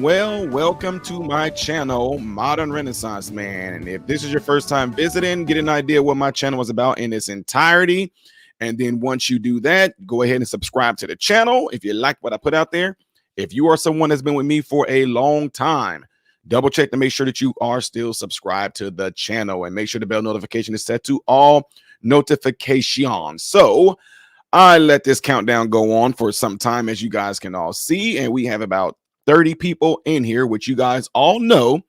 Well, welcome to my channel, Modern Renaissance Man. And if this is your first time visiting, get an idea what my channel is about in its entirety. And then once you do that, go ahead and subscribe to the channel if you like what I put out there. If you are someone that's been with me for a long time, double check to make sure that you are still subscribed to the channel and make sure the bell notification is set to all notifications. So I let this countdown go on for some time, as you guys can all see, and we have about 30 people in here, which you guys all know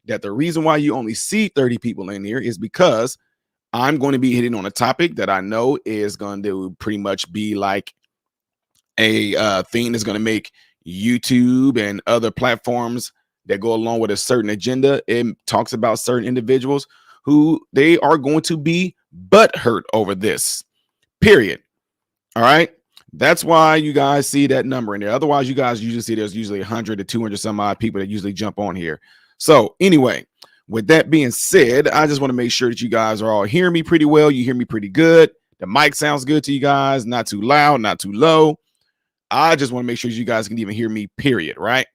that the reason why you only see 30 people in here is because I'm going to be hitting on a topic that I know is going to pretty much be like a thing that's going to make YouTube and other platforms that go along with a certain agenda. It talks about certain individuals who they are going to be butthurt over this, period. All right. That's why you guys see that number in there. Otherwise, you guys usually see there's usually 100 to 200 some odd people that usually jump on here. So anyway, with that being said, I just want to make sure that you guys are all hearing me pretty well. You hear me pretty good. The mic sounds good to you guys. Not too loud, not too low. I just want to make sure you guys can even hear me, period. Right?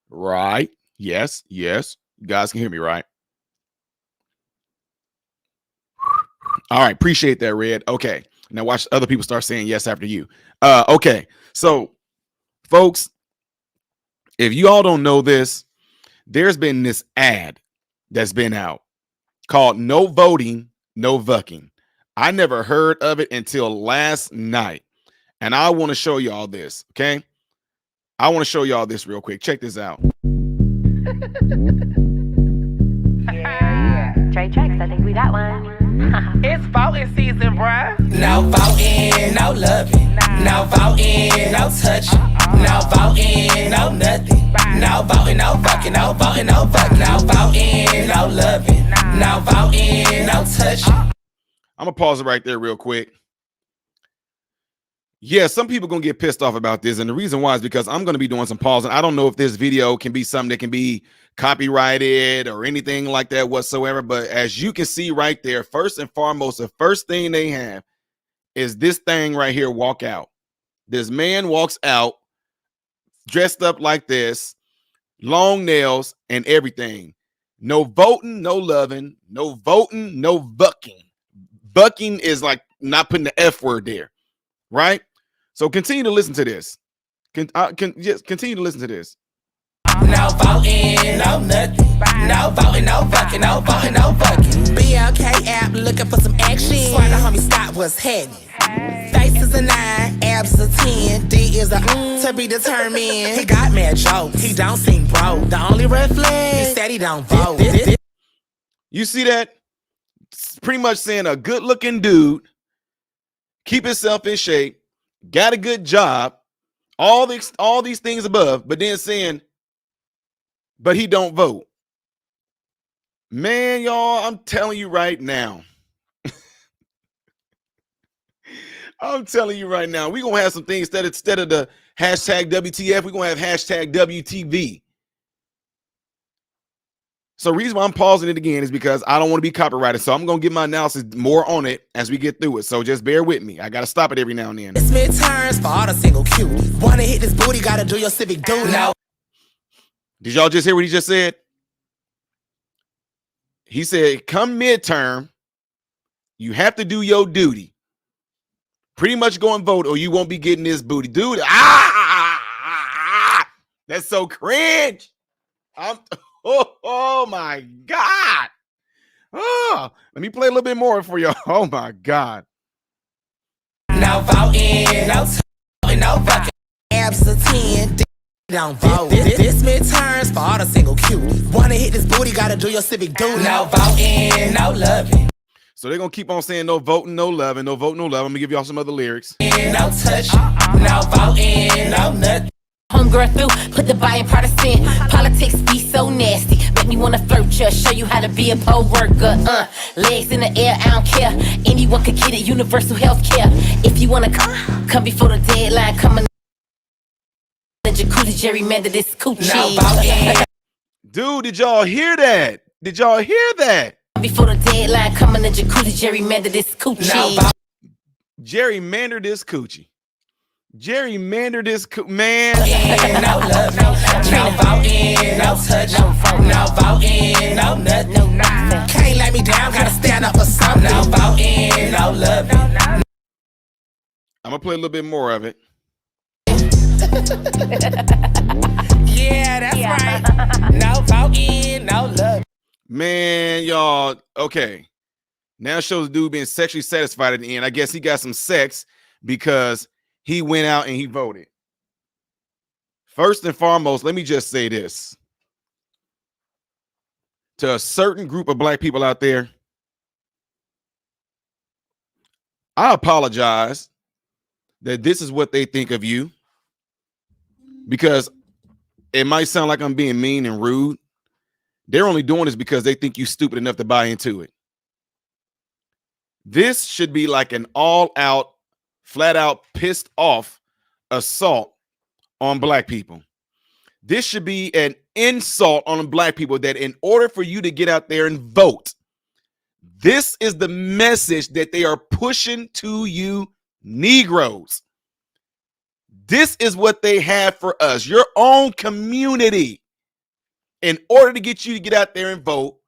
Right. Yes. Yes. You guys can hear me, right? All right. Appreciate that, Red. Okay. Now watch other people start saying yes after you. Okay. So, folks, if you all don't know this, there's been this ad that's been out called "No Voting, No Vucking." I never heard of it until last night. And I want to show y'all this. Okay. I want to show y'all this real quick. Check this out. Yeah. Trey Tracks, I think we got one. It's voting season, bruh. No voting, no loving. No voting, no touching. No voting, no nothing. No voting, no fucking. No voting, no fuck. No voting, no loving. No voting, no touching. I'm going to pause it right there real quick. Yeah, some people going to get pissed off about this. And the reason why is because I'm going to be doing some pausing. I don't know if this video can be something that can be copyrighted or anything like that whatsoever. But as you can see right there, first and foremost, the first thing they have is this thing right here, walk out. This man walks out dressed up like this, long nails and everything. No voting, no loving, no voting, no bucking. Bucking is like not putting the F word there, right? So continue to listen to this. Just continue to listen to this. No voting, no nothing. No voting, no fucking. No voting, no fucking. BLK app looking for some action. Swear the homie stop what's happening. Face is a 9, abs is a 10, D is a to be determined. He got mad jokes, he don't seem broke. The only red flag, he said he don't vote. You see that? It's pretty much saying a good looking dude, keep himself in shape, got a good job, all these things above, but then saying, but he don't vote. Man, y'all, I'm telling you right now. I'm telling you right now, we're going to have some things that instead of the hashtag WTF, we're going to have hashtag WTV. So the reason why I'm pausing it again is because I don't want to be copyrighted. So I'm going to get my analysis more on it as we get through it. So just bear with me. I got to stop it every now and then. It's midterms for all the single cuties. Wanna hit this booty, gotta do your civic duty. No. Did y'all just hear what he just said? He said, come midterm, you have to do your duty. Pretty much go and vote or you won't be getting this booty. Dude, that's so cringe. Oh my God. Oh, let me play a little bit more for you. Oh my God. No voting, no voting, no fucking. Abs a 10, D don't vote. This midterms for all the single cuties. Wanna hit this booty, gotta do your civic duty. No voting, no loving. So they're going to keep on saying no voting, no loving, no voting, no love. I'm going to give y'all some other lyrics. No touch, no voting, no nothing. Homegirl through, put the buy in Protestant. Politics be so nasty. Make me wanna flirt ya, show you how to be a poll worker. Legs in the air, I don't care. Anyone could get it, universal health care. If you wanna come before the deadline. Come in the jacuzzi, gerrymander this coochie. No Dude, did y'all hear that? Did y'all hear that? Before the deadline, come in the jacuzzi, gerrymander this coochie. Gerrymander this coochie. Gerrymander this man. No love, no voting, no touch, no voting, no nothing. Can't let me down, gotta stand up for something. No voting, no love. I'm gonna play a little bit more of it. Yeah, that's right. No voting, no love. Man, y'all, okay. Now it shows the dude being sexually satisfied at the end. I guess he got some sex because he went out and he voted. First and foremost, let me just say this. To a certain group of black people out there, I apologize that this is what they think of you, because it might sound like I'm being mean and rude. They're only doing this because they think you're stupid enough to buy into it. This should be like an all-out, flat-out, pissed off assault on black people. This should be an insult on black people that in order for you to get out there and vote, this is the message that they are pushing to you Negroes. This is what they have for us, your own community. In order to get you to get out there and vote,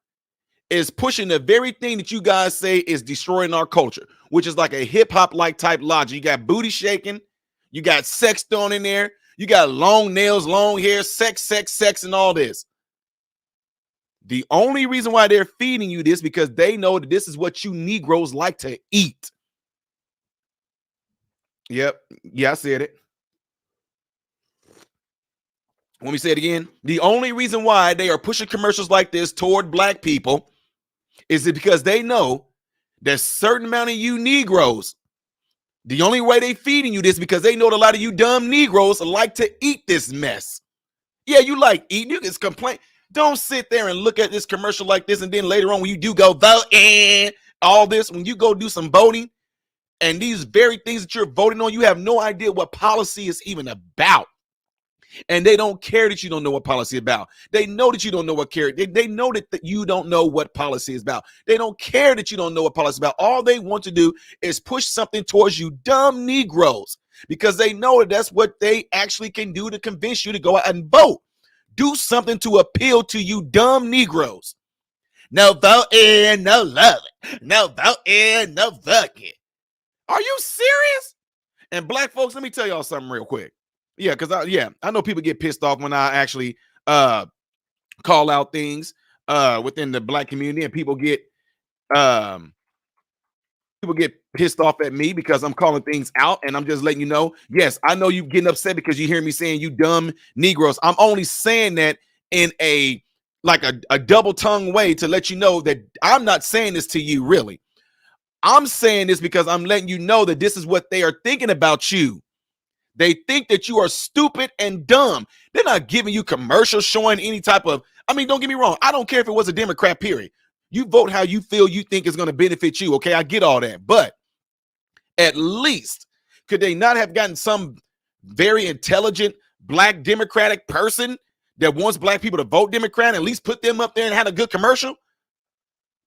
is pushing the very thing that you guys say is destroying our culture, which is like a hip-hop like type logic. You got booty shaking, you got sex thrown in there, you got long nails, long hair, sex, and all this. The only reason why they're feeding you this because they know that this is what you Negroes like to eat. Yep. Yeah, I said it. Let me say it again. The only reason why they are pushing commercials like this toward black people is it because they know that certain amount of you Negroes, the only way they feeding you this because they know that a lot of you dumb Negroes like to eat this mess. Yeah, you like eating. You can complain. Don't sit there and look at this commercial like this and then later on when you do go vote and all this, when you go do some voting and these very things that you're voting on, you have no idea what policy is even about. And they don't care that you don't know what policy is about. They know that you don't know what care. They know that you don't know what policy is about. They don't care that you don't know what policy is about. All they want to do is push something towards you dumb Negroes because they know that that's what they actually can do to convince you to go out and vote. Do something to appeal to you dumb Negroes. No voting, no love it. No voting, no vucking. Are you serious? And black folks, let me tell y'all something real quick. Yeah, because I know people get pissed off when I actually call out things within the black community, and people get pissed off at me because I'm calling things out, and I'm just letting you know. Yes, I know you getting upset because you hear me saying you dumb Negroes. I'm only saying that in a double tongue way to let you know that I'm not saying this to you really. I'm saying this because I'm letting you know that this is what they are thinking about you. They think that you are stupid and dumb. They're not giving you commercials showing any type of, don't get me wrong. I don't care if it was a Democrat, period. You vote how you feel you think is going to benefit you. Okay, I get all that. But at least could they not have gotten some very intelligent black Democratic person that wants black people to vote Democrat, at least put them up there and had a good commercial?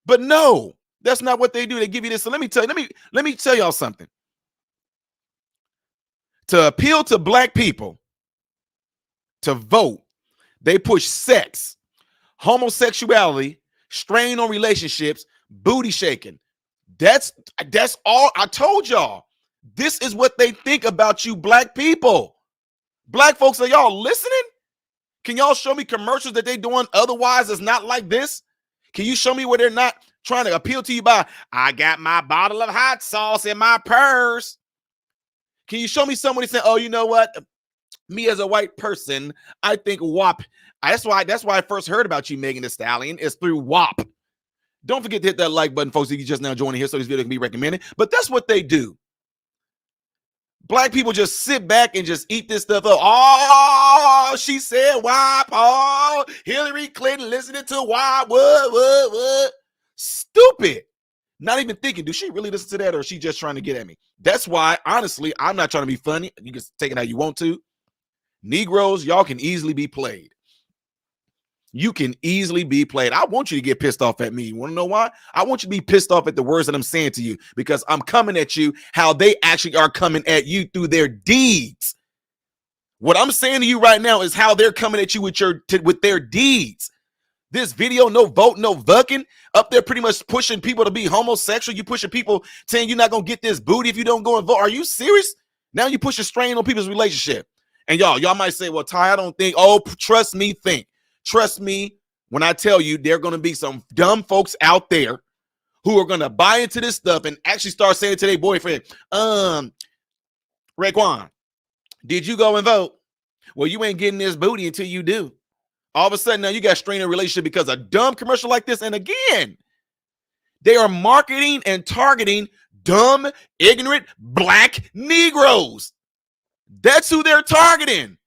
But no, that's not what they do. They give you this. So let me tell y'all something. To appeal to black people to vote, they push sex, homosexuality, strain on relationships, booty shaking. That's all I told y'all. This is what they think about you black people. Black folks, are y'all listening? Can y'all show me commercials that they doing otherwise that's not like this? Can you show me where they're not trying to appeal to you by, I got my bottle of hot sauce in my purse? Can you show me somebody saying, oh, you know what? Me as a white person, I think WAP. That's why I first heard about you, Megan Thee Stallion, is through WAP. Don't forget to hit that like button, folks, if you just now joining here so this video can be recommended. But that's what they do. Black people just sit back and just eat this stuff up. Oh, she said WAP. Oh, Hillary Clinton listening to WAP. What? Stupid. Not even thinking, do she really listen to that or is she just trying to get at me? That's why, honestly, I'm not trying to be funny. You can take it how you want to. Negroes, y'all can easily be played. You can easily be played. I want you to get pissed off at me. You want to know why? I want you to be pissed off at the words that I'm saying to you, because I'm coming at you how they actually are coming at you through their deeds. What I'm saying to you right now is how they're coming at you with their deeds. This video, no vote, no vucking, up there pretty much pushing people to be homosexual. You pushing people saying you're not going to get this booty if you don't go and vote. Are you serious? Now you push a strain on people's relationship. And y'all might say, well, Ty, I don't think. Oh, trust me, think. Trust me when I tell you there are going to be some dumb folks out there who are going to buy into this stuff and actually start saying to their boyfriend, Raekwon, did you go and vote? Well, you ain't getting this booty until you do. All of a sudden, now you got strained in a relationship because of a dumb commercial like this. And again, they are marketing and targeting dumb, ignorant, black Negroes. That's who they're targeting.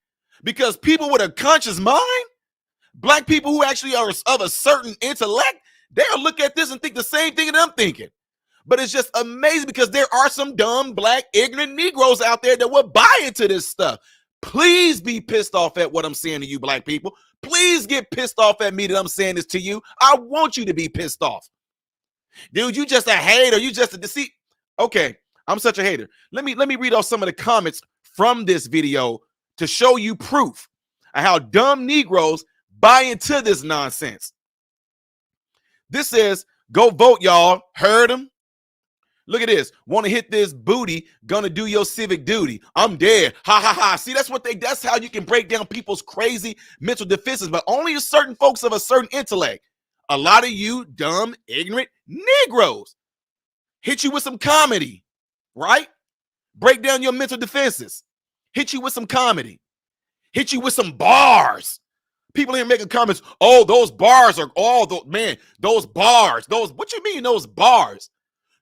Because people with a conscious mind, black people who actually are of a certain intellect, they'll look at this and think the same thing that I'm thinking. But it's just amazing because there are some dumb, black, ignorant Negroes out there that will buy into this stuff. Please be pissed off at what I'm saying to you, black people. Please get pissed off at me that I'm saying this to you. I want you to be pissed off. Dude, you just a hater. You just a deceit. Okay, I'm such a hater. Let me read off some of the comments from this video to show you proof of how dumb Negroes buy into this nonsense. This says, go vote, y'all. Heard them? Look at this. Want to hit this booty, gonna do your civic duty. I'm dead. Ha ha ha. See, that's how you can break down people's crazy mental defenses, but only certain folks of a certain intellect. A lot of you dumb, ignorant Negroes hit you with some comedy, right? Break down your mental defenses. Hit you with some comedy. Hit you with some bars. People here making comments, oh, those bars are all those bars. What you mean those bars?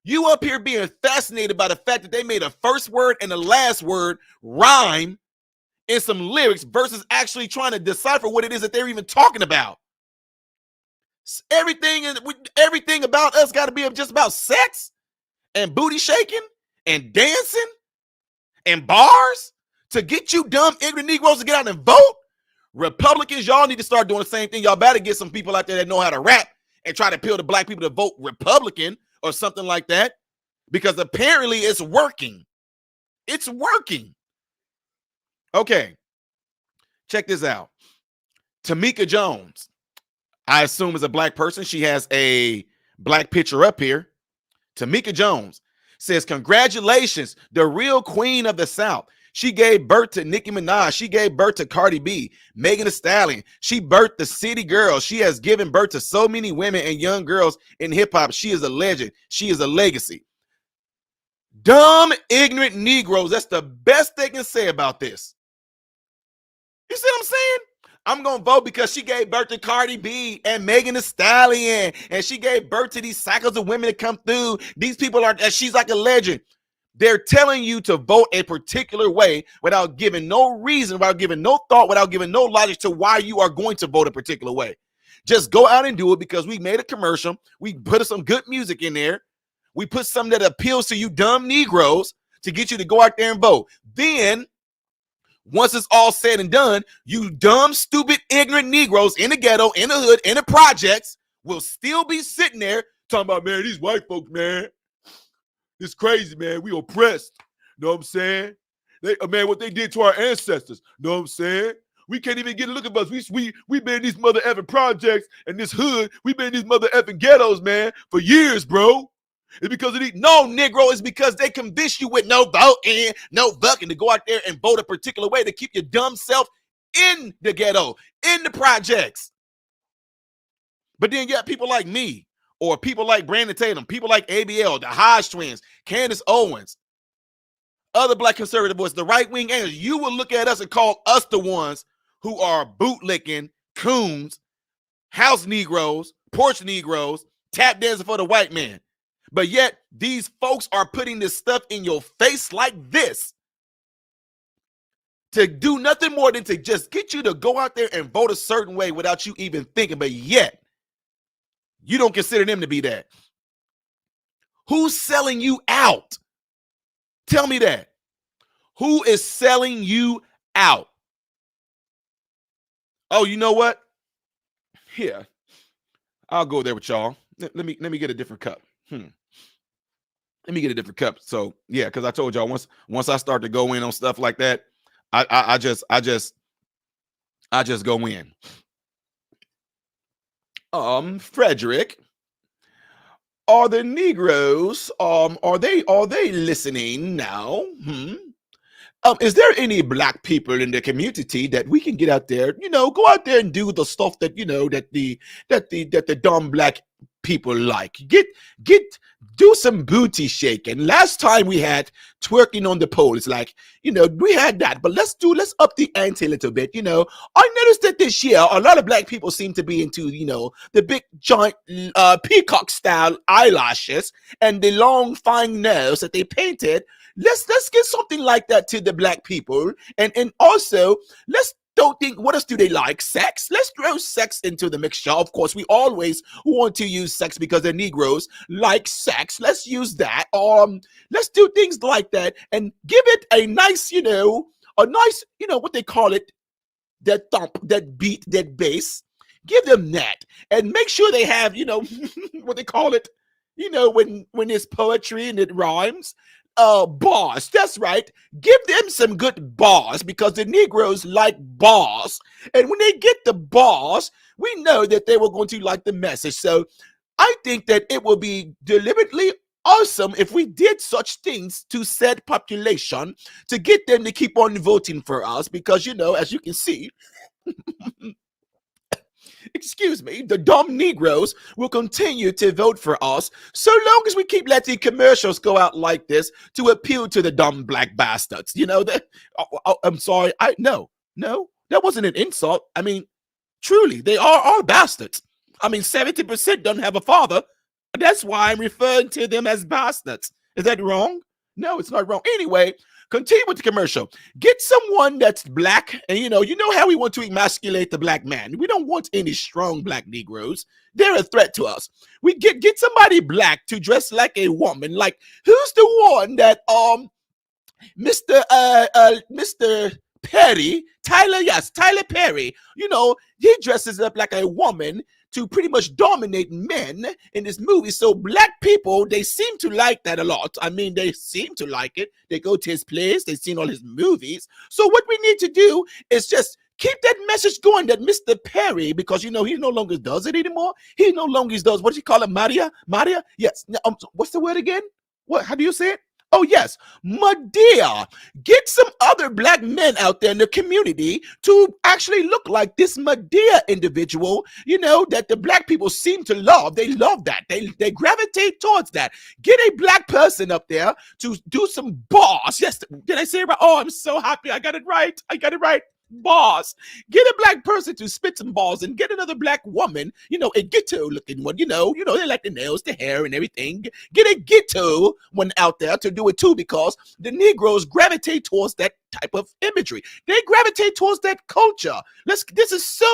You up here being fascinated by the fact that they made a first word and a last word rhyme in some lyrics versus actually trying to decipher what it is that they're even talking about. Everything about us got to be just about sex and booty shaking and dancing and bars to get you dumb, ignorant Negroes to get out and vote. Republicans, y'all need to start doing the same thing. Y'all better get some people out there that know how to rap and try to appeal to black people to vote Republican or something like that, because apparently it's working. It's working. Okay, check this out. Tamika Jones, I assume is a black person. She has a black picture up here. Tamika Jones says, congratulations, the real queen of the South. She gave birth to Nicki Minaj. She gave birth to Cardi B, Megan Thee Stallion. She birthed the City Girls. She has given birth to so many women and young girls in hip hop. She is a legend. She is a legacy. Dumb, ignorant Negroes. That's the best they can say about this. You see what I'm saying? I'm going to vote because she gave birth to Cardi B and Megan Thee Stallion. And she gave birth to these cycles of women that come through. These people she's like a legend. They're telling you to vote a particular way without giving no reason, without giving no thought, without giving no logic to why you are going to vote a particular way. Just go out and do it because we made a commercial. We put some good music in there. We put something that appeals to you dumb Negroes to get you to go out there and vote. Then, once it's all said and done, you dumb, stupid, ignorant Negroes in the ghetto, in the hood, in the projects will still be sitting there talking about, man, these white folks, man. It's crazy, man. We oppressed. Know what I'm saying? Man, what they did to our ancestors. Know what I'm saying? We can't even get a look at us. We been in these mother effing projects and this hood. We been in these mother effing ghettos, man, for years, bro. It's because of these. No, Negro, it's because they convince you with no voting, no vucking to go out there and vote a particular way to keep your dumb self in the ghetto, in the projects. But then you got people like me, or people like Brandon Tatum, people like ABL, the Hodge twins, Candace Owens, other black conservative boys, the right-wing angels. You will look at us and call us the ones who are bootlicking, coons, house Negroes, porch Negroes, tap dancing for the white man. But yet, these folks are putting this stuff in your face like this to do nothing more than to just get you to go out there and vote a certain way without you even thinking. But yet, you don't consider them to be that. Who's selling you out? Tell me that. Who is selling you out? Oh, you know what? Here, I'll go there with y'all. Let me get a different cup. Let me get a different cup. So yeah, because I told y'all once I start to go in on stuff like that, I just go in. Frederick, are the Negroes are they listening now? Is there any black people in the community that we can get out there, go out there and do the stuff that that the dumb black people like? Do some booty shaking. Last time we had twerking on the pole. It's like, we had that, but let's up the ante a little bit. I noticed that this year a lot of black people seem to be into, the big giant peacock style eyelashes and the long fine nails that they painted. Let's get something like that to the black people, and also don't think, what else do they like? Sex. Let's throw sex into the mixture. Of course, we always want to use sex because the Negroes like sex. Let's use that. Let's do things like that and give it a nice, what they call it, that thump, that beat, that bass. Give them that, and make sure they have, what they call it, when it's poetry and it rhymes. Bars. That's right. Give them some good bars because the Negroes like bars. And when they get the bars, we know that they were going to like the message. So I think that it will be deliberately awesome if we did such things to said population to get them to keep on voting for us because, as you can see, excuse me, the dumb Negroes will continue to vote for us so long as we keep letting commercials go out like this to appeal to the dumb black bastards. I'm sorry. No, that wasn't an insult. I mean, truly, they are all bastards. I mean, 70% don't have a father. That's why I'm referring to them as bastards. Is that wrong? No, it's not wrong. Anyway, continue with the commercial. Get someone that's black, and you know how we want to emasculate the black man. We don't want any strong black Negroes. They're a threat to us. We get somebody black to dress like a woman. Like, who's the one that Mr. Perry, Tyler Perry, he dresses up like a woman to pretty much dominate men in this movie. So black people, they seem to like that a lot. I mean, they seem to like it. They go to his place. They've seen all his movies. So what we need to do is just keep that message going that Mr. Perry, because, he no longer does it anymore. He no longer does, what do you call it, Maria? Yes. What's the word again? How do you say it? Oh, yes, Madea. Get some other black men out there in the community to actually look like this Madea individual, that the black people seem to love. They love that. They gravitate towards that. Get a black person up there to do some bars. Yes, did I say it right? Oh, I'm so happy. I got it right. Bars. Get a black person to spit some balls and get another black woman, a ghetto looking one, they like the nails, the hair and everything. Get a ghetto one out there to do it too, because the Negroes gravitate towards that type of imagery. They gravitate towards that culture. This is so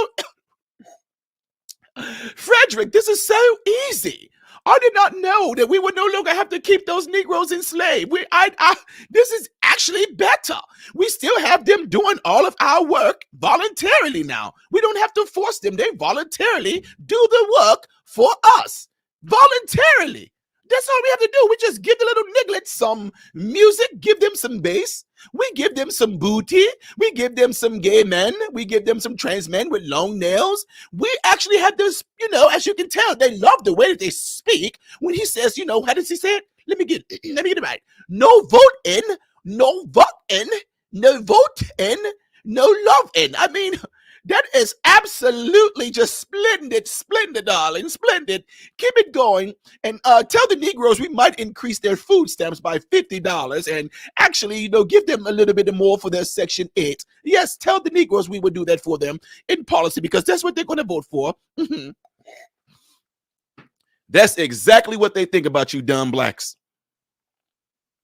Frederick, this is so easy. I did not know that we would no longer have to keep those Negroes enslaved. This is actually better. We still have them doing all of our work voluntarily now. We don't have to force them. They voluntarily do the work for us. Voluntarily. That's all we have to do. We just give the little nigglets some music, give them some bass. We give them some booty. We give them some gay men. We give them some trans men with long nails. We actually have this, as you can tell, they love the way that they speak. When he says, how does he say it? Let me get it right. No vote in, no vote in, no vote in, no love in. I mean, that is absolutely just splendid, darling, splendid. Keep it going, and tell the Negroes we might increase their food stamps by $50, and actually, give them a little bit more for their Section 8. Yes, tell the Negroes we would do that for them in policy, because that's what they're going to vote for. That's exactly what they think about you, dumb blacks.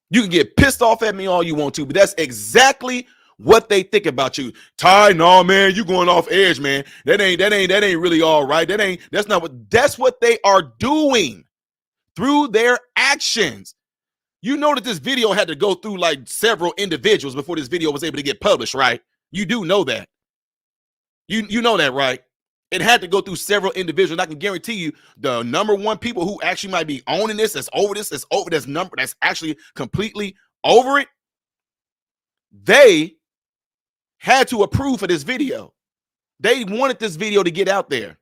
You can get pissed off at me all you want to, but that's exactly what they think about you. Ty, no, man, you going off edge, man. That ain't really all right. That's what they are doing through their actions. You know that this video had to go through like several individuals before this video was able to get published, right? You do know that. You know that, right? It had to go through several individuals. And I can guarantee you the number one people who actually might be owning this, that's actually completely over it, they had to approve for this video. They wanted this video to get out there.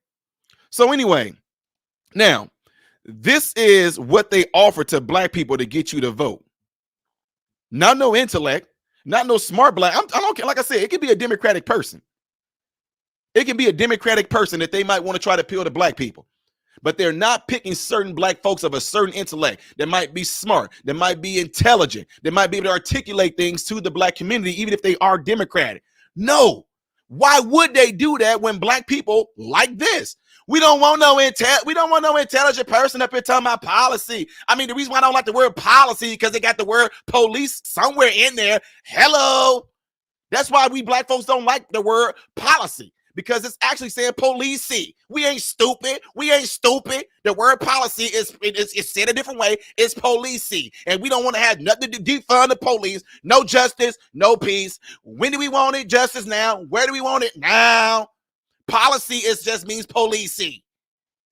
So anyway, now, this is what they offer to black people to get you to vote. Not no intellect, not no smart black. I don't care. Like I said, it could be a Democratic person. It can be a Democratic person that they might want to try to appeal to black people. But they're not picking certain black folks of a certain intellect that might be smart, that might be intelligent, that might be able to articulate things to the black community, even if they are Democratic. No. Why would they do that when black people like this? We don't want no intelligent person up here talking about policy. I mean, the reason why I don't like the word policy because they got the word police somewhere in there. Hello. That's why we black folks don't like the word policy, because it's actually saying police-y. We ain't stupid. The word policy is said a different way. It's police-y. And we don't want to have nothing to defund the police. No justice, no peace. When do we want it? Justice now. Where do we want it? Now. Policy just means police-y.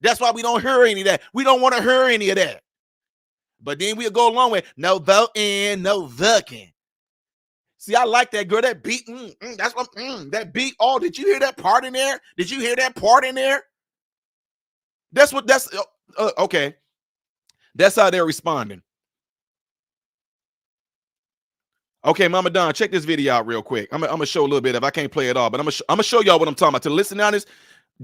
That's why we don't hear any of that. We don't want to hear any of that. But then we'll go along with no voting, no vucking. See, I like that, girl. That beat, that's what that beat. Oh, did you hear that part in there? Okay. That's how they're responding. Okay, Mama Don, check this video out real quick. I'm gonna show a little bit of. I can't play it all, but I'm gonna show y'all what I'm talking about. To listen to this,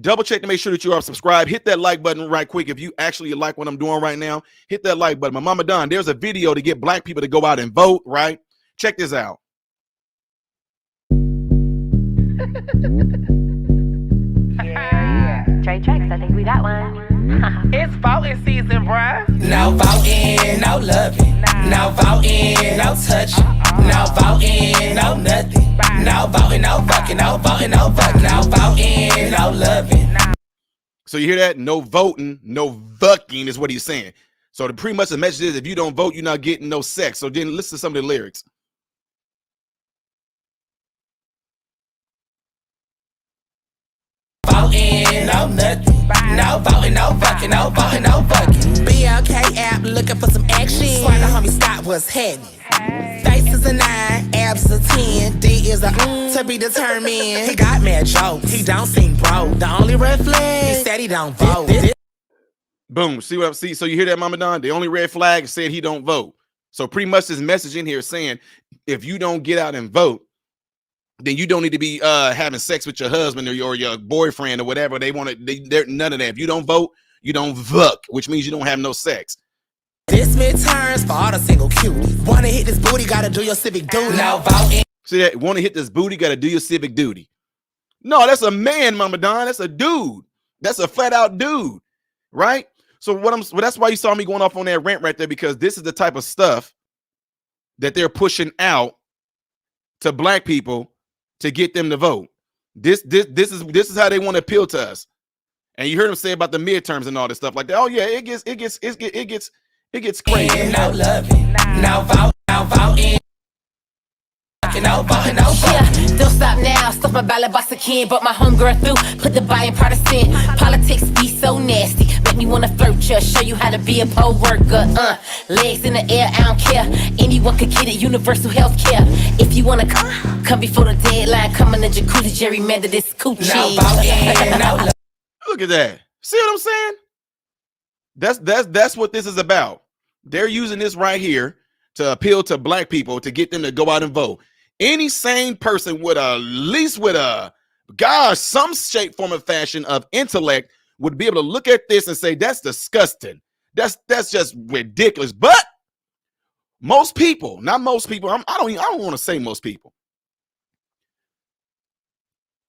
double check to make sure that you are subscribed. Hit that like button right quick if you actually like what I'm doing right now. Hit that like button. My Mama Don, there's a video to get black people to go out and vote. Right? Check this out. Yeah. Trade checks, I think we got one. It's voting season, bruh. No voting, no loving. No voting, no touching. No voting, no nothing. No voting, no fucking. No voting, no fucking. No voting, no loving. So you hear that? No voting, no fucking is what he's saying. So pretty much the message is, if you don't vote, you're not getting no sex. So then listen to some of the lyrics. Voting, no nothing. No voting, no fucking. No voting, no fucking. BLK app looking for some action. Swear the homie Scott was heading. Face is a 9, abs is a 10, D is a to be determined. He got mad jokes, he don't seem broke. The only red flag, he said he don't vote. Boom. See what I see? So you hear that, Mama Don? The only red flag said he don't vote. So pretty much this message in here is saying, if you don't get out and vote, then you don't need to be having sex with your husband or your boyfriend or whatever. They want to. They're none of that. If you don't vote, you don't vuck, which means you don't have no sex. This midterms for all the single cuties. Wanna hit this booty, gotta do your civic duty. No voting. See that? Want to hit this booty, gotta do your civic duty. No, that's a man, Mama Don. That's a dude. That's a flat out dude, right? So that's why you saw me going off on that rant right there, because this is the type of stuff that they're pushing out to black people to get them to vote. This is how they want to appeal to us. And you heard them say about the midterms and all this stuff like that. Oh yeah, it gets crazy. No loving, no vote, no voting. No voting, no voting. Yeah, don't stop now. Stuff my ballot box again, but my homegirl through. Put the buying partisan. Politics be so nasty. Make me wanna flirt ya. Show you how to be a poll worker. Legs in the air, I don't care. Anyone could get it. Universal health care. If you wanna come before the deadline, come in the jacuzzi, gerrymander this coochie. No voting, no loving. Look at that. See what I'm saying? That's what this is about. They're using this right here to appeal to black people to get them to go out and vote. Any sane person with some shape, form, or fashion of intellect would be able to look at this and say, that's disgusting. That's just ridiculous. But most people, not most people, I don't want to say most people.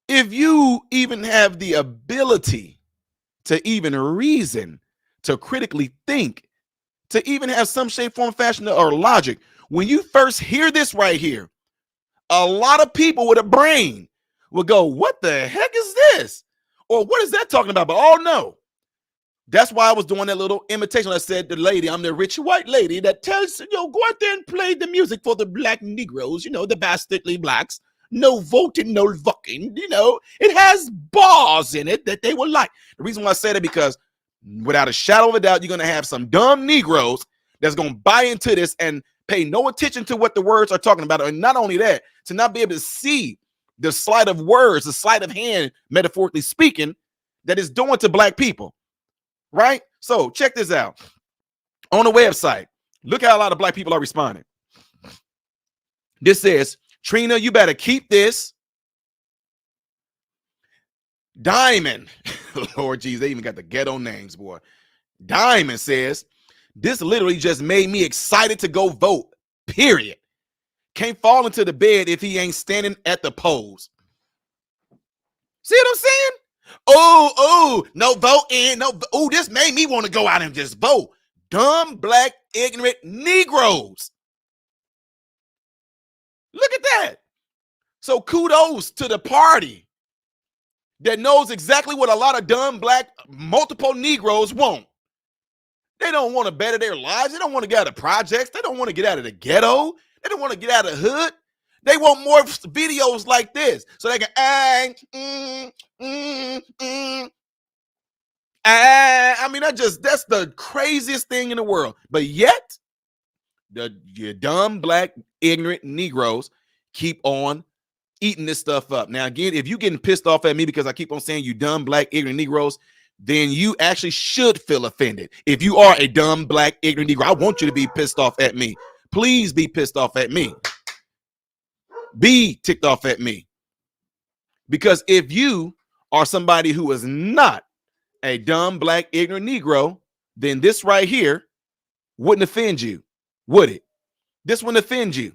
If you even have the ability to even reason, to critically think, to even have some shape, form, fashion, or logic, when you first hear this right here, a lot of people with a brain will go, what the heck is this? Or what is that talking about? But oh no. That's why I was doing that little imitation. I said, the lady, I'm the rich white lady that tells, go out there and play the music for the black Negroes, the bastardly blacks. no voting, no vucking. You know, it has bars in it that they will like. The reason why I say that because without a shadow of a doubt, you're going to have some dumb Negroes that's going to buy into this and pay no attention to what the words are talking about. And not only that, to not be able to see the sleight of words, the sleight of hand, metaphorically speaking, that is doing to black people, right? So check this out. On the website, look how a lot of black people are responding. This says, Trina, you better keep this. Diamond, Lord jeez, they even got the ghetto names, boy. Diamond says, this literally just made me excited to go vote, period. Can't fall into the bed if he ain't standing at the polls. See what I'm saying? Oh, no voting, no. Oh, this made me want to go out and just vote. Dumb, black, ignorant Negroes. Look at that. So kudos to the party that knows exactly what a lot of dumb, black, multiple Negroes want. They don't want to better their lives. They don't want to get out of projects. They don't want to get out of the ghetto. They don't want to get out of the hood. They want more videos like this so they can I mean, that's the craziest thing in the world. But yet, your dumb, black, ignorant Negroes keep on eating this stuff up. Now, again, if you're getting pissed off at me because I keep on saying you dumb, black, ignorant Negroes, then you actually should feel offended. If you are a dumb, black, ignorant Negro, I want you to be pissed off at me. Please be pissed off at me. Be ticked off at me. Because if you are somebody who is not a dumb, black, ignorant Negro, then this right here wouldn't offend you, would it? This wouldn't offend you.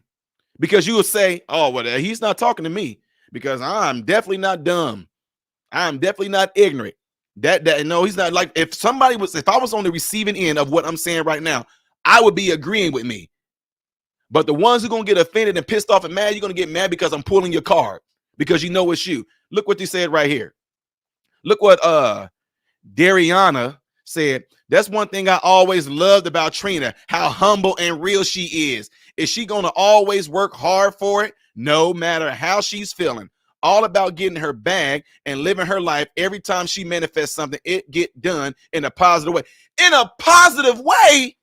Because you would say, oh, well, he's not talking to me because I'm definitely not dumb. I'm definitely not ignorant. No, he's not. Like if I was on the receiving end of what I'm saying right now, I would be agreeing with me. But the ones who are going to get offended and pissed off and mad, you're going to get mad because I'm pulling your card because you know it's you. Look what they said right here. Look what Dariana said. That's one thing I always loved about Trina, how humble and real she is. Is she going to always work hard for it? No matter how she's feeling. All about getting her bag and living her life. Every time she manifests something, it get done in a positive way. In a positive way?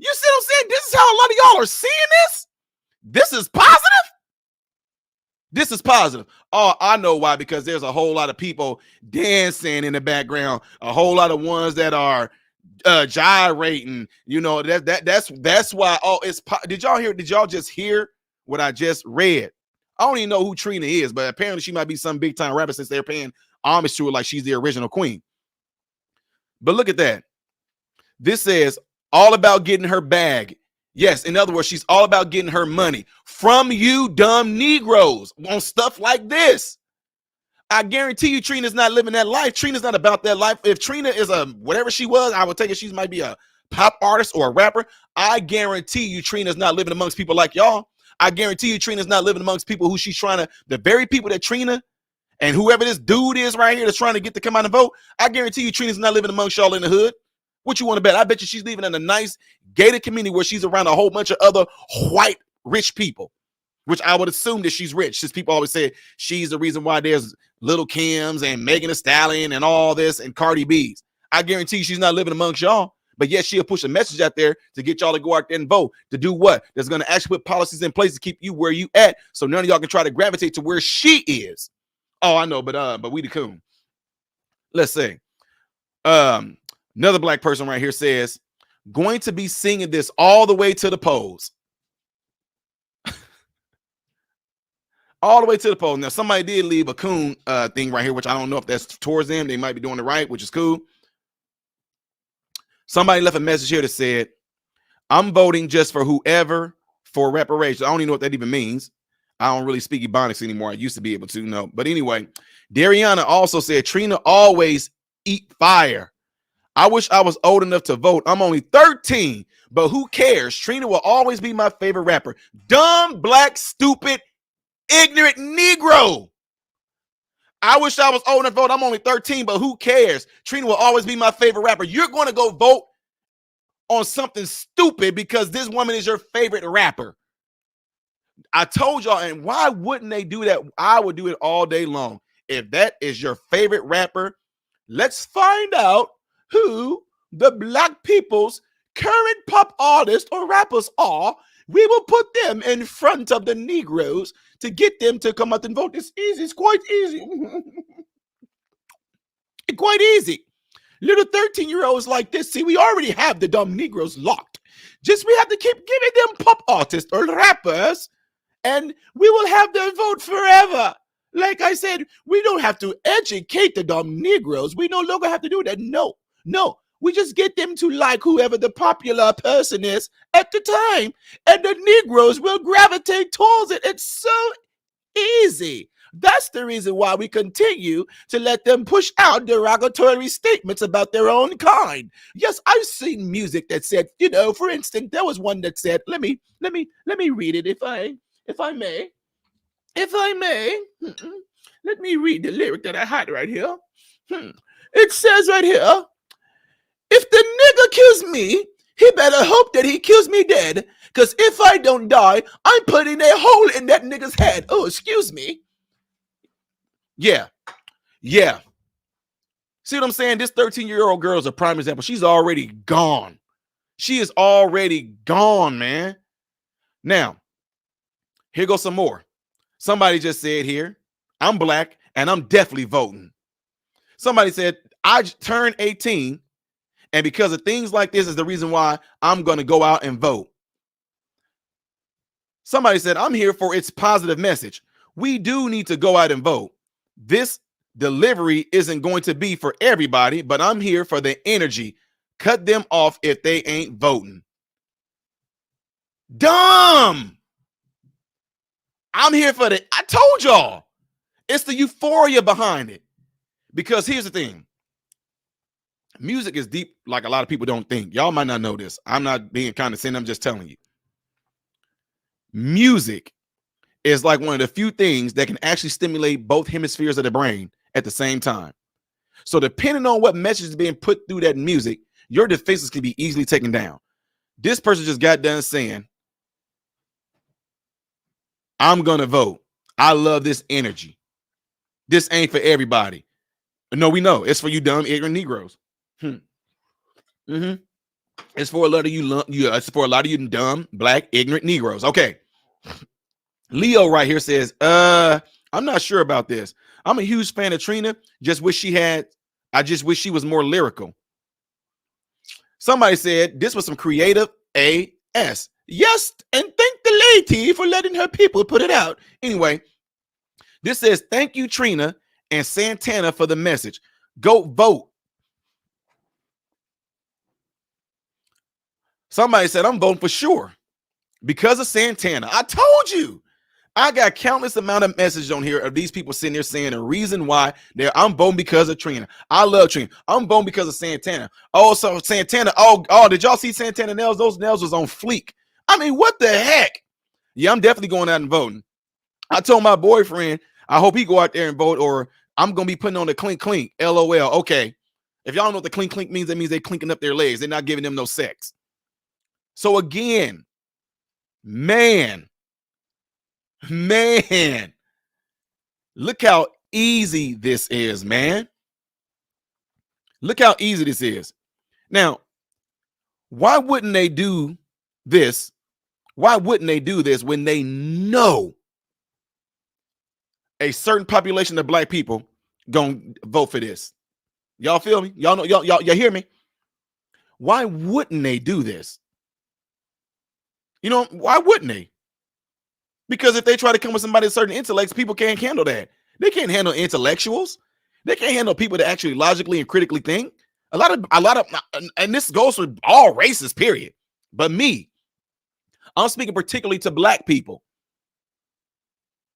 You see what I'm saying? This is how a lot of y'all are seeing this? This is positive? This is positive. Oh, I know why, because there's a whole lot of people dancing in the background, a whole lot of ones that are gyrating. You know, that's why. Oh, did y'all just hear what I just read? I don't even know who Trina is, but apparently she might be some big time rapper since they're paying homage to her like she's the original queen. But look at that. This says all about getting her bag. Yes, in other words, she's all about getting her money from you dumb Negroes on stuff like this. I guarantee you Trina's not living that life. Trina's not about that life. If Trina is whatever she was, I would take it she might be a pop artist or a rapper. I guarantee you Trina's not living amongst people like y'all. I guarantee you Trina's not living amongst people who she's trying to, the very people that Trina and whoever this dude is right here that's trying to get to come out and vote, I guarantee you Trina's not living amongst y'all in the hood. What you want to bet? I bet you she's living in a nice gated community where she's around a whole bunch of other white rich people, which I would assume that she's rich. Since people always say she's the reason why there's Little Kims and Megan Thee Stallion and all this and Cardi B's. I guarantee she's not living amongst y'all, but yet she'll push a message out there to get y'all to go out there and vote. To do what? That's going to actually put policies in place to keep you where you at, so none of y'all can try to gravitate to where she is. Oh, I know, but we the coon. Let's see. Another black person right here says, going to be singing this all the way to the polls. All the way to the polls. Now, somebody did leave a coon thing right here, which I don't know if that's towards them. They might be doing it right, which is cool. Somebody left a message here that said, I'm voting just for whoever for reparations. I don't even know what that even means. I don't really speak Ebonics anymore. I used to be able to know. But anyway, Dariana also said, Trina always eat fire. I wish I was old enough to vote. I'm only 13, but who cares? Trina will always be my favorite rapper. Dumb, black, stupid, ignorant Negro. I wish I was old enough to vote. I'm only 13, but who cares? Trina will always be my favorite rapper. You're going to go vote on something stupid because this woman is your favorite rapper. I told y'all, and why wouldn't they do that? I would do it all day long. If that is your favorite rapper, let's find out who the black people's current pop artists or rappers are. We will put them in front of the Negroes to get them to come out and vote. It's easy. It's quite easy. Quite easy. Little 13-year-olds like this. See, we already have the dumb Negroes locked. Just we have to keep giving them pop artists or rappers, and we will have their vote forever. Like I said, we don't have to educate the dumb Negroes. We no longer have to do that. No. We just get them to like whoever the popular person is at the time, and the Negroes will gravitate towards it. It's so easy. That's the reason why we continue to let them push out derogatory statements about their own kind. Yes, I've seen music that said, for instance, there was one that said, let me read it if I may. If I may, let me read the lyric that I had right here. It says right here, if the nigga kills me, he better hope that he kills me dead, because if I don't die, I'm putting a hole in that nigga's head. Oh, excuse me. Yeah. See what I'm saying? This 13-year-old girl is a prime example. She's already gone. She is already gone, man. Now, here goes some more. Somebody just said here, I'm black and I'm definitely voting. Somebody said, I turned 18 and because of things like this is the reason why I'm going to go out and vote. Somebody said, I'm here for its positive message. We do need to go out and vote. This delivery isn't going to be for everybody, but I'm here for the energy. Cut them off if they ain't voting. Dumb. I'm here for the, I told y'all, it's the euphoria behind it. Because here's the thing. Music is deep like a lot of people don't think. Y'all might not know this. I'm not being condescending. I'm just telling you. Music is like one of the few things that can actually stimulate both hemispheres of the brain at the same time. So depending on what message is being put through that music, your defenses can be easily taken down. This person just got done saying, I'm going to vote. I love this energy. This ain't for everybody. No, we know. It's for you dumb, ignorant Negroes. It's for a lot of you. It's for a lot of you dumb, black, ignorant Negroes. Okay. Leo right here says, I'm not sure about this. I'm a huge fan of Trina. I just wish she was more lyrical. Somebody said this was some creative AS. Yes, and thank the lady for letting her people put it out. Anyway, this says, thank you, Trina and Santana, for the message. Go vote. Somebody said, I'm voting for sure because of Santana. I told you. I got countless amount of messages on here of these people sitting there saying the reason why I'm voting because of Trina. I love Trina. I'm voting because of Santana. Oh, so Santana. Oh, did y'all see Santana nails? Those nails was on fleek. I mean, what the heck? Yeah, I'm definitely going out and voting. I told my boyfriend, I hope he go out there and vote, or I'm going to be putting on the clink clink. LOL. Okay. If y'all know what the clink clink means, that means they clinking up their legs. They're not giving them no sex. So again, man, look how easy this is, man. Look how easy this is. Now, why wouldn't they do this? Why wouldn't they do this when they know a certain population of black people gonna vote for this? Y'all feel me? Y'all know, y'all hear me? Why wouldn't they do this? You know, why wouldn't they? Because if they try to come with somebody with certain intellects, people can't handle that. They can't handle intellectuals. They can't handle people that actually logically and critically think. A lot of, and this goes for all races, period. But me, I'm speaking particularly to black people.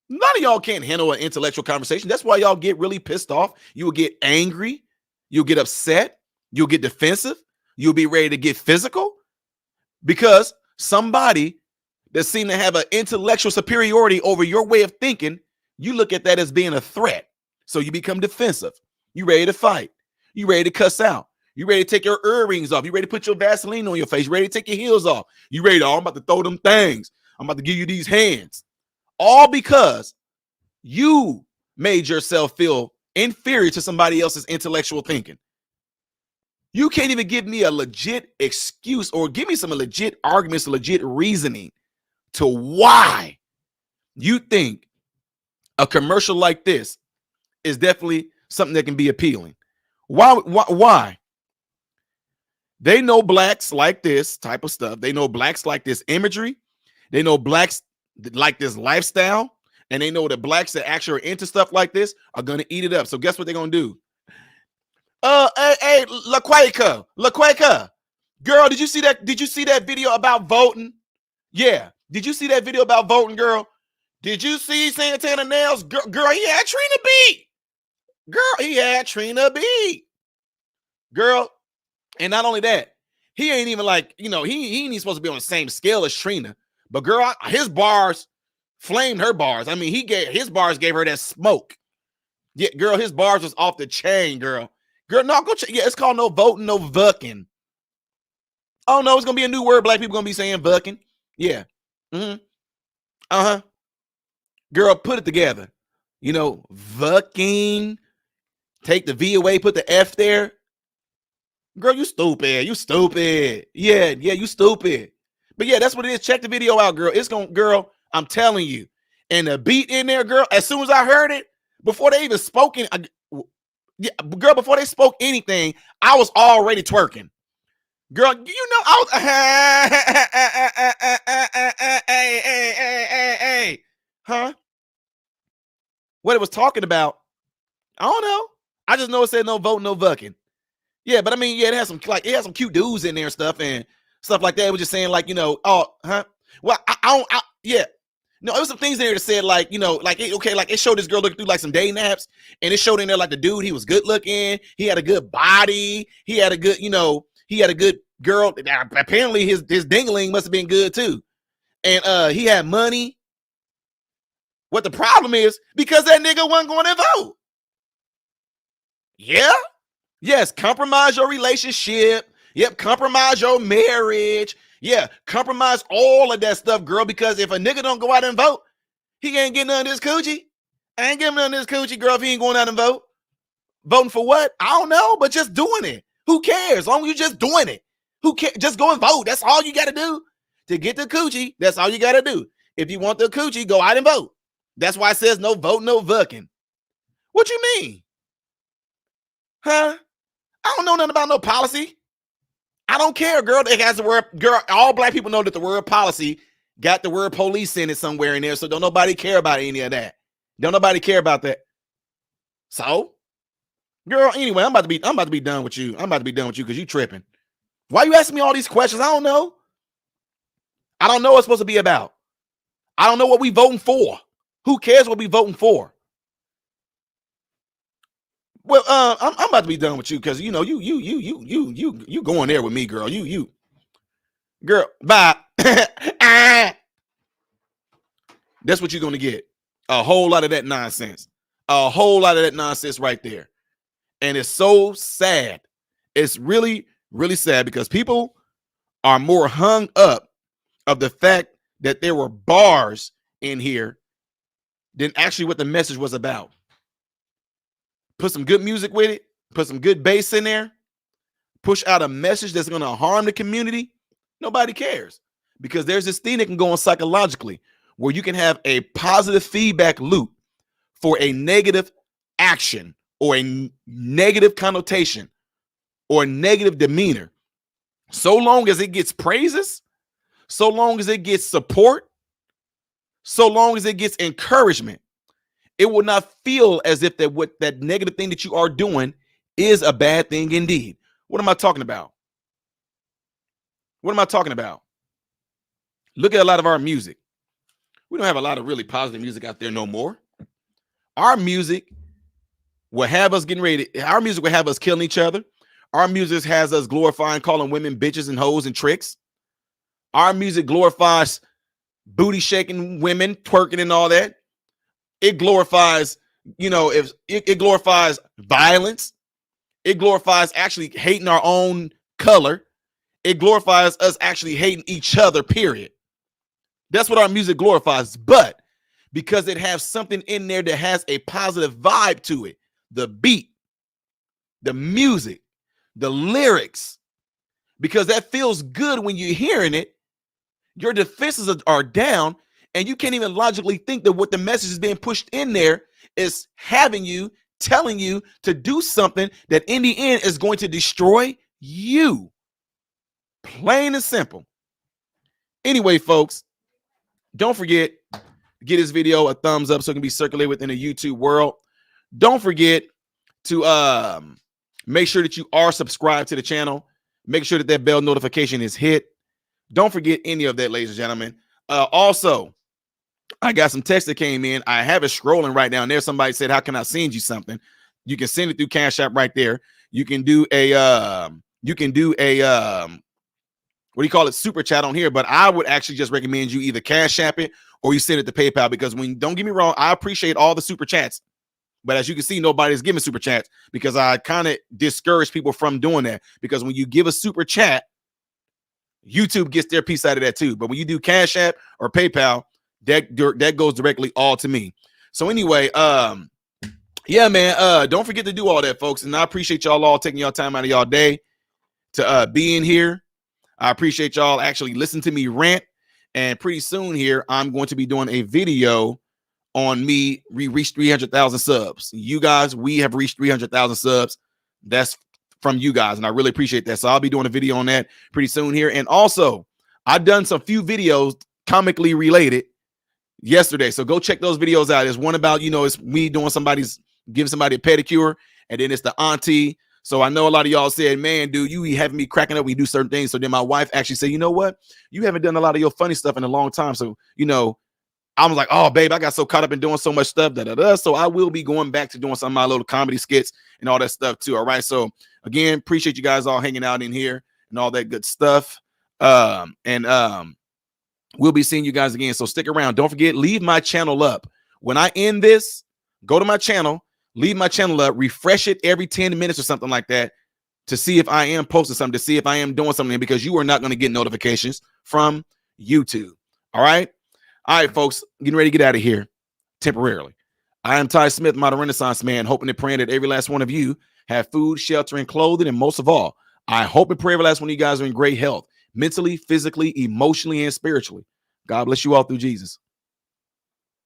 None of y'all can't handle an intellectual conversation. That's why y'all get really pissed off. You will get angry. You'll get upset. You'll get defensive. You'll be ready to get physical because somebody that seem to have an intellectual superiority over your way of thinking, you look at that as being a threat. So you become defensive. You ready to fight. You ready to cuss out. You ready to take your earrings off. You ready to put your Vaseline on your face. You ready to take your heels off. You ready to, I'm about to throw them things. I'm about to give you these hands. all because you made yourself feel inferior to somebody else's intellectual thinking. You can't even give me a legit excuse or give me some legit arguments, legit reasoning to why you think a commercial like this is definitely something that can be appealing. Why? They know blacks like this type of stuff. They know blacks like this imagery. They know blacks like this lifestyle. And they know that blacks that actually are into stuff like this are going to eat it up. So guess what they're going to do? Hey, LaQuaca, girl, did you see that? Did you see that video about voting? Yeah. Did you see that video about voting, girl? Did you see Santana Nails? Girl, he had Trina beat. Girl, he had Trina beat. Girl, and not only that, he ain't even like, he ain't even supposed to be on the same scale as Trina. But girl, his bars flamed her bars. I mean, his bars gave her that smoke. Yeah, girl, his bars was off the chain, girl. Girl, no, go check. Yeah, it's called no voting, no vucking. Oh no, it's gonna be a new word. Black people gonna be saying vucking. Yeah. Girl, put it together. Vucking. Take the V away, put the F there. Girl, you stupid. You stupid. Yeah, you stupid. But yeah, that's what it is. Check the video out, girl. Girl, I'm telling you. And the beat in there, girl, as soon as I heard it, before they even spoke before they spoke anything, I was already twerking. Girl, I was huh? What it was talking about, I don't know. I just know it said no vote, no vucking. Yeah, but I mean, yeah, it had some cute dudes in there and stuff like that. It was just saying like, Well, yeah. No, it was some things in there that said like, it showed this girl looking through like some day naps, and it showed in there like the dude, he was good looking, he had a good body, he had a good girl. Apparently his dingling must have been good too. And he had money. What the problem is, because that nigga wasn't going to vote. Yeah. Yes, compromise your relationship. Yep, compromise your marriage. Yeah, compromise all of that stuff, girl, because if a nigga don't go out and vote, he ain't getting none of this coochie. I ain't getting none of this coochie, girl, if he ain't going out and vote. Voting for what? I don't know, but just doing it. Who cares? As long as you just doing it. Who cares? Just go and vote. That's all you got to do. To get the coochie, that's all you got to do. If you want the coochie, go out and vote. That's why it says no vote, no vucking. What you mean? Huh? I don't know nothing about no policy. I don't care, girl. It has the word, girl. All black people know that the word policy got the word police in it somewhere in there. So don't nobody care about any of that. Don't nobody care about that. So, girl, anyway, I'm about to be done with you. I'm about to be done with you because you tripping. Why you asking me all these questions? I don't know. I don't know what it's supposed to be about. I don't know what we voting for. Who cares what we voting for? Well, I'm about to be done with you because you going there with me, girl. Girl, bye. That's what you're gonna get. A whole lot of that nonsense. A whole lot of that nonsense right there. And it's so sad. It's really, really sad because people are more hung up of the fact that there were bars in here than actually what the message was about. Put some good music with it, put some good bass in there, push out a message that's going to harm the community. Nobody cares because there's this thing that can go on psychologically where you can have a positive feedback loop for a negative action or a negative connotation or a negative demeanor. So long as it gets praises, so long as it gets support, so long as it gets encouragement, it will not feel as if that negative thing that you are doing is a bad thing indeed. What am I talking about? What am I talking about? Look at a lot of our music. We don't have a lot of really positive music out there no more. Our music will have us getting ready. Our music will have us killing each other. Our music has us glorifying calling women bitches and hoes and tricks. Our music glorifies booty shaking women, twerking and all that. It glorifies, if it glorifies violence. It glorifies actually hating our own color. It glorifies us actually hating each other, period. That's what our music glorifies. But because it has something in there that has a positive vibe to it. The beat, the music, the lyrics, because that feels good when you're hearing it. Your defenses are down, and you can't even logically think that what the message is being pushed in there is having you, telling you to do something that in the end is going to destroy you. Plain and simple. Anyway, folks, don't forget, give this video a thumbs up so it can be circulated within the YouTube world. Don't forget to make sure that you are subscribed to the channel. Make sure that that bell notification is hit. Don't forget any of that, ladies and gentlemen. Also, I got some text that came in. I have it scrolling right down there. Somebody said, how can I send you something? You can send it through Cash App right there. You can do a what do you call it, super chat on here, but I would actually just recommend you either Cash App it or you send it to PayPal, because don't get me wrong, I appreciate all the super chats, but as you can see, nobody's giving super chats because I kind of discourage people from doing that, because when you give a super chat, YouTube gets their piece out of that too. But when you do Cash App or PayPal, that goes directly all to me. So anyway, yeah, man, don't forget to do all that, folks. And I appreciate y'all all taking y'all time out of y'all day to be in here. I appreciate y'all actually listening to me rant. And pretty soon here, I'm going to be doing a video on me. We reached 300,000 subs. You guys, we have reached 300,000 subs. That's from you guys, and I really appreciate that. So I'll be doing a video on that pretty soon here. And also, I've done some few videos comically related yesterday, so go check those videos out. There's one about, it's me giving somebody a pedicure, and then it's the auntie. So I know a lot of y'all said, man, dude, you having me cracking up when you do certain things. So then my wife actually said, you know what? You haven't done a lot of your funny stuff in a long time. So, I was like, oh, babe, I got so caught up in doing so much stuff. So I will be going back to doing some of my little comedy skits and all that stuff too. All right. So again, appreciate you guys all hanging out in here and all that good stuff. We'll be seeing you guys again. So stick around. Don't forget, leave my channel up. When I end this, go to my channel, leave my channel up, refresh it every 10 minutes or something like that to see if I am posting something, to see if I am doing something, because you are not going to get notifications from YouTube. All right. All right, folks, getting ready to get out of here temporarily. I am Ty Smith, modern Renaissance man, hoping and praying that every last one of you have food, shelter, and clothing. And most of all, I hope and pray every last one of you guys are in great health, mentally, physically, emotionally, and spiritually. God bless you all through Jesus.